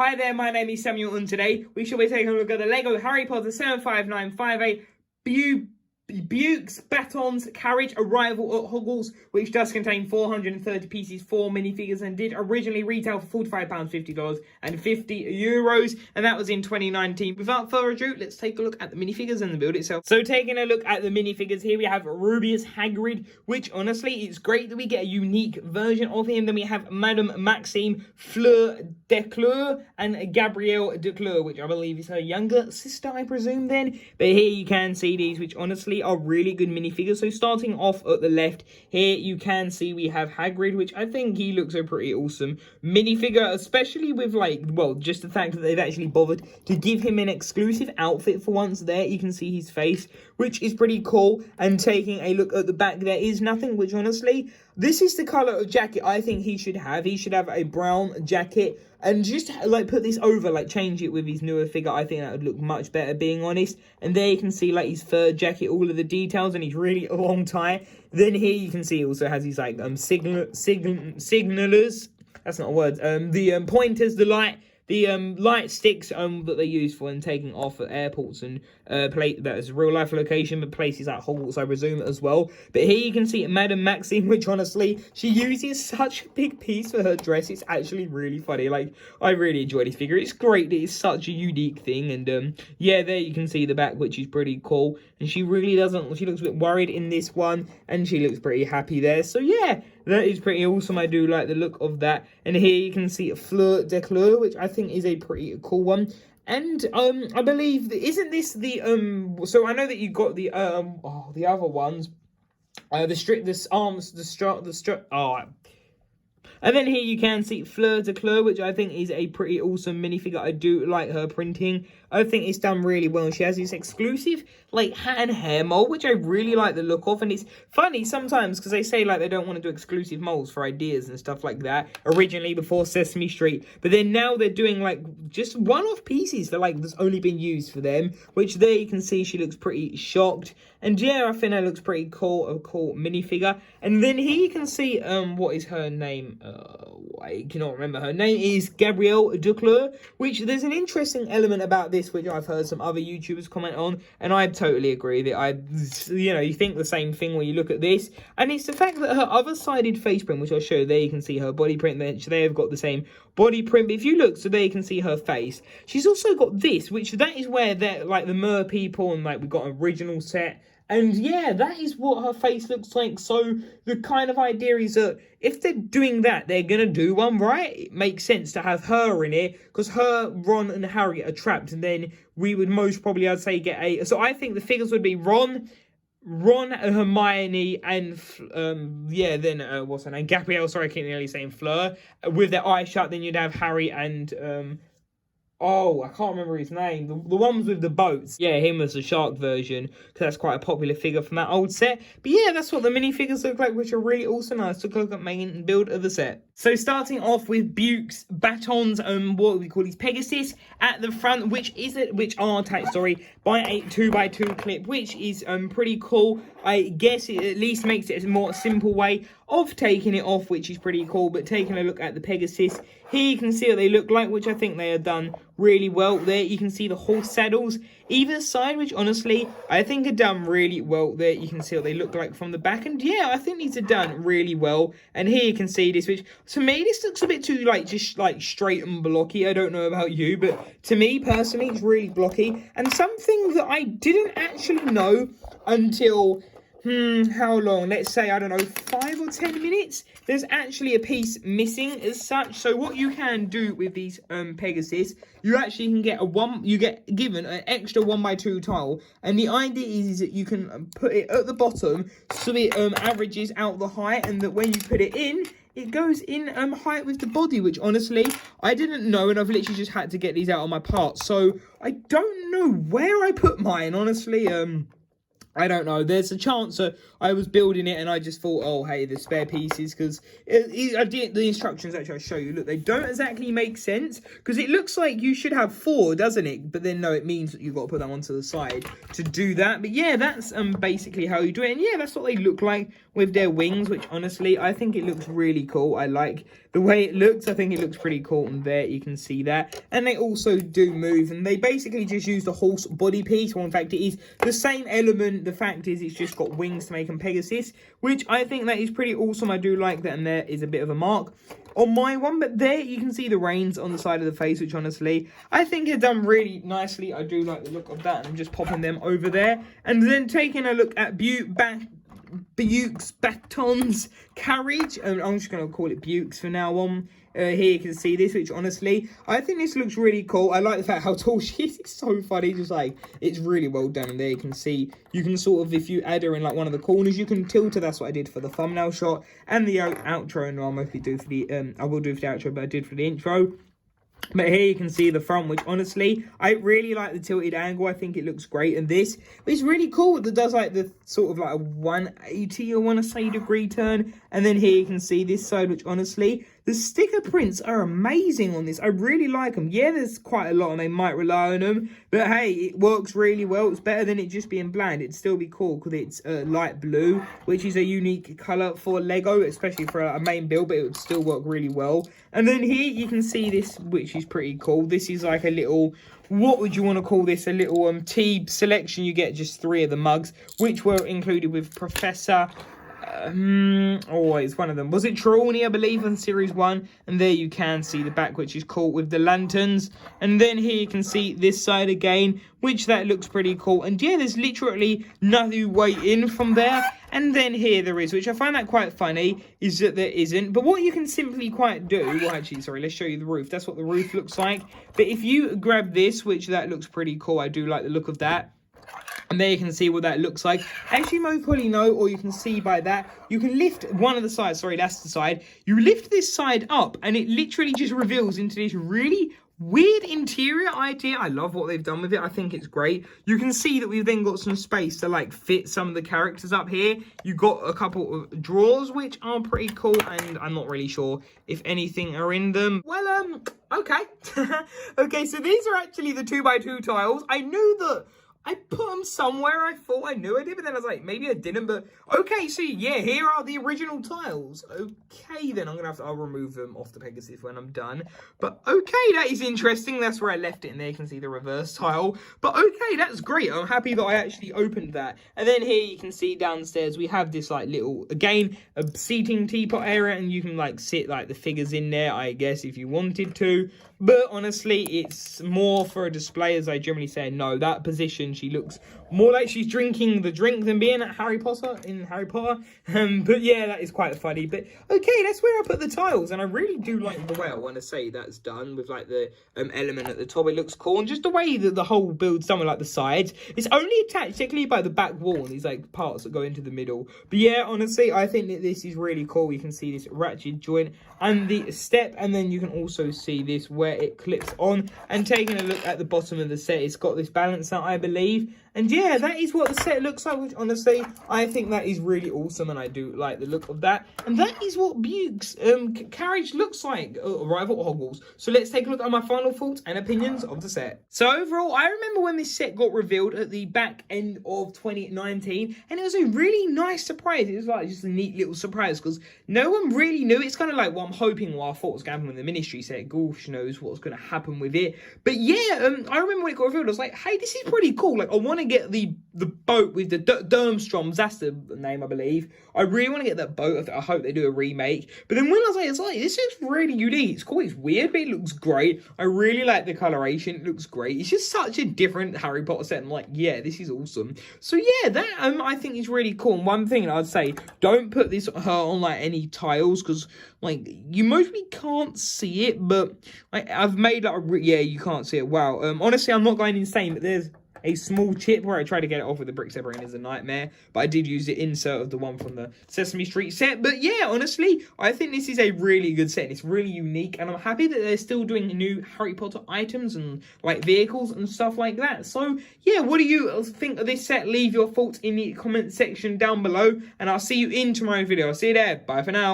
Hi there, my name is Samuel, and today we shall be taking a look at the LEGO Harry Potter 75958 Beauxbatons Carriage Arrival at Hogwarts, which does contain 430 pieces, 4 minifigures, and did originally retail for £45, $50, and €50, and that was in 2019. Without further ado, let's take a look at the minifigures and the build itself. So taking a look at the minifigures here, we have Rubius Hagrid, which honestly, it's great that we get a unique version of him. Then we have Madame Maxime, Fleur Decleur, and Gabrielle Decleur, which I believe is her younger sister, I presume then. But here you can see these, which honestly are really good minifigures. So starting off at the left, here you can see we have Hagrid, which I think he looks a pretty awesome minifigure, especially with just the fact that they've actually bothered to give him an exclusive outfit for once. There you can see his face, which is pretty cool. And taking a look at the back, there is nothing, which honestly, this is the color of jacket I think he should have. He should have a brown jacket, and just put this over, change it with his newer figure. I think that would look much better, being honest. And there you can see his fur jacket, all of the details, and his really long tie. Then here you can see he also has his signalers. That's not a word. The pointers, the light sticks that they use for when taking off at airports and that is a real life location, but places like Hogwarts, I presume, as well. But here you can see Madame Maxime, which honestly, she uses such a big piece for her dress. It's actually really funny. I really enjoy this figure. It's great that it's such a unique thing. And yeah, there you can see the back, which is pretty cool. And she really doesn't, she looks a bit worried in this one, and she looks pretty happy there. So yeah, that is pretty awesome. I do like the look of that. And here you can see Fleur Decleur, which I think is a pretty cool one. And I believe isn't this the so I know that you got the the other ones, and then here you can see Fleur Decleur, which I think is a pretty awesome minifigure. I do like her printing. I think it's done really well. She has this exclusive hat and hair mold, which I really like the look of. And it's funny sometimes because they say they don't want to do exclusive molds for ideas and stuff like that originally before Sesame Street, but then now they're doing just one-off pieces that that's only been used for them, which there you can see she looks pretty shocked. And yeah, I think that looks pretty cool, a cool minifigure. And then here you can see what is her name? I cannot remember. Her name is Gabrielle Decleur, which there's an interesting element about this which I've heard some other YouTubers comment on, and I totally agree that you think the same thing when you look at this, and it's the fact that her other sided face print, which I'll show there, you can see her body print, they have got the same body print, but if you look, so there you can see her face. She's also got this, which that is where they're the mer people, and we've got an original set. And yeah, that is what her face looks like. So the kind of idea is that if they're doing that, they're going to do one, right? It makes sense to have her in it, because her, Ron, and Harry are trapped. And then we would most probably, I'd say, get a... So I think the figures would be Ron, Hermione, and what's her name? Gabrielle, sorry, I keep nearly saying Fleur. With their eyes shut, then you'd have Harry and... I can't remember his name. The ones with the boats. Yeah, him as the shark version, because that's quite a popular figure from that old set. But yeah, that's what the minifigures look like, which are really awesome. I took a look at main build of the set. So starting off with Beauxbatons, what we call these Pegasus at the front, which are attached, by a 2x2 clip, which is pretty cool. I guess it at least makes it a more simple way of taking it off, which is pretty cool. But taking a look at the Pegasus, here you can see what they look like, which I think they are done really well. There you can see the horse saddles either side, which honestly I think are done really well. There you can see what they look like from the back, and yeah, I think these are done really well. And here you can see this, which to me this looks a bit too just straight and blocky. I don't know about you, but to me personally it's really blocky. And something that I didn't actually know until how long? Let's say, I don't know, 5 or 10 minutes. There's actually a piece missing as such. So what you can do with these Pegasus, you actually can get you get given an extra 1x2 tile, and the idea is that you can put it at the bottom so it averages out the height, and that when you put it in, it goes in height with the body, which honestly I didn't know, and I've literally just had to get these out on my parts. So I don't know where I put mine, honestly. I don't know. There's a chance that I was building it and I just thought, oh, hey, the spare pieces, because I did the instructions actually I show you. Look, they don't exactly make sense because it looks like you should have 4, doesn't it? But then no, it means that you've got to put them onto the side to do that. But yeah, that's basically how you do it. And yeah, that's what they look like with their wings, which honestly, I think it looks really cool. I like the way it looks. I think it looks pretty cool. And there you can see that. And they also do move, and they basically just use the horse body piece. Well, in fact, it is the same element. The fact is, it's just got wings to make them Pegasus, which I think that is pretty awesome. I do like that, and there is a bit of a mark on my one, but there you can see the reins on the side of the face, which honestly I think are done really nicely. I do like the look of that, and I'm just popping them over there, and then taking a look at Beauxbatons Carriage, and I'm just going to call it Beaux for now on. Here you can see this, which honestly, I think this looks really cool. I like the fact how tall she is. It's so funny, just like, it's really well done. And there you can see, you can sort of, if you add her in like one of the corners, you can tilt her. That's what I did for the thumbnail shot and the outro. And I'll mostly do for the, I will do for the outro, but I did for the intro. But here you can see the front, which honestly, I really like the tilted angle. I think it looks great. And this is really cool. It does like the sort of like a 180, I want to say, degree turn. And then here you can see this side, which honestly, the sticker prints are amazing on this. I really like them. Yeah, there's quite a lot and they might rely on them. But hey, it works really well. It's better than it just being bland. It'd still be cool because it's light blue, which is a unique colour for Lego, especially for a main build, but it would still work really well. And then here you can see this, which is pretty cool. This is like a little, what would you want to call this? A little tea selection. You get just 3 of the mugs, which were included with Professor... oh, it's one of them. Was it Trelawney, I believe, in Series 1? And there you can see the back, which is cool with the lanterns. And then here you can see this side again, which that looks pretty cool. And yeah, there's literally nothing way in from there. And then here there is, which I find that quite funny, is that there isn't. But what you can simply quite do, well, actually, sorry, let's show you the roof. That's what the roof looks like. But if you grab this, which that looks pretty cool, I do like the look of that. And there you can see what that looks like. As you most probably know, or you can see by that, you can lift one of the sides. Sorry, that's the side. You lift this side up, and it literally just reveals into this really weird interior idea. I love what they've done with it. I think it's great. You can see that we've then got some space to like fit some of the characters up here. You've got a couple of drawers, which are pretty cool, and I'm not really sure if anything are in them. Well, okay. Okay, so these are actually the 2x2 tiles. I knew that I put them somewhere. I thought I knew I did, but then I was like, maybe I didn't. But okay, so yeah, here are the original tiles. Okay, then I'll remove them off the Pegasus when I'm done. But okay, that is interesting. That's where I left it, and there you can see the reverse tile. But okay, that's great. I'm happy that I actually opened that. And then here you can see downstairs we have this like little, again, a seating teapot area, and you can like sit like the figures in there, I guess, if you wanted to. But honestly, it's more for a display, as I generally say. No, that position, she looks more like she's drinking the drink than being at Harry Potter in Harry Potter. But yeah, that is quite funny. But okay, that's where I put the tiles, and I really do like the way I want to say that's done with like the element at the top. It looks cool, and just the way that the whole build's done with like the sides. It's only attached technically by the back wall, and these like parts that go into the middle. But yeah, honestly, I think that this is really cool. You can see this ratchet joint and the step, and then you can also see this where it clips on. And taking a look at the bottom of the set, it's got this balance out, I believe. And yeah, that is what the set looks like, which honestly, I think that is really awesome, and I do like the look of that. And that is what Beaux's carriage looks like, Arrival at Hogwarts. So let's take a look at my final thoughts and opinions of the set. So overall, I remember when this set got revealed at the back end of 2019, and it was a really nice surprise. It was like just a neat little surprise, because no one really knew. It's kind of like what I'm hoping, what I thought was going to happen with the Ministry set. Gosh knows what's going to happen with it. But yeah, I remember when it got revealed, I was like, hey, this is pretty cool. Like, I want to get the boat with the Durmstroms, that's the name, I believe. I really want to get that boat. I hope they do a remake. But then when I was like, it's like, this is really unique. It's cool, it's weird, but it looks great. I really like the coloration. It looks great. It's just such a different Harry Potter set. I'm like, yeah, this is awesome. So yeah, that I think is really cool. And one thing I'd say, don't put this on like any tiles, because like you mostly can't see it. But like I've made like yeah, you can't see it. Wow. Honestly, I'm not going insane, but there's a small chip where I tried to get it off with the brick separator, and it's a nightmare. But I did use the insert of the one from the Sesame Street set. But yeah, honestly, I think this is a really good set. It's really unique, and I'm happy that they're still doing new Harry Potter items and like vehicles and stuff like that. So yeah, what do you think of this set? Leave your thoughts in the comment section down below, and I'll see you in tomorrow's video. I'll see you there. Bye for now.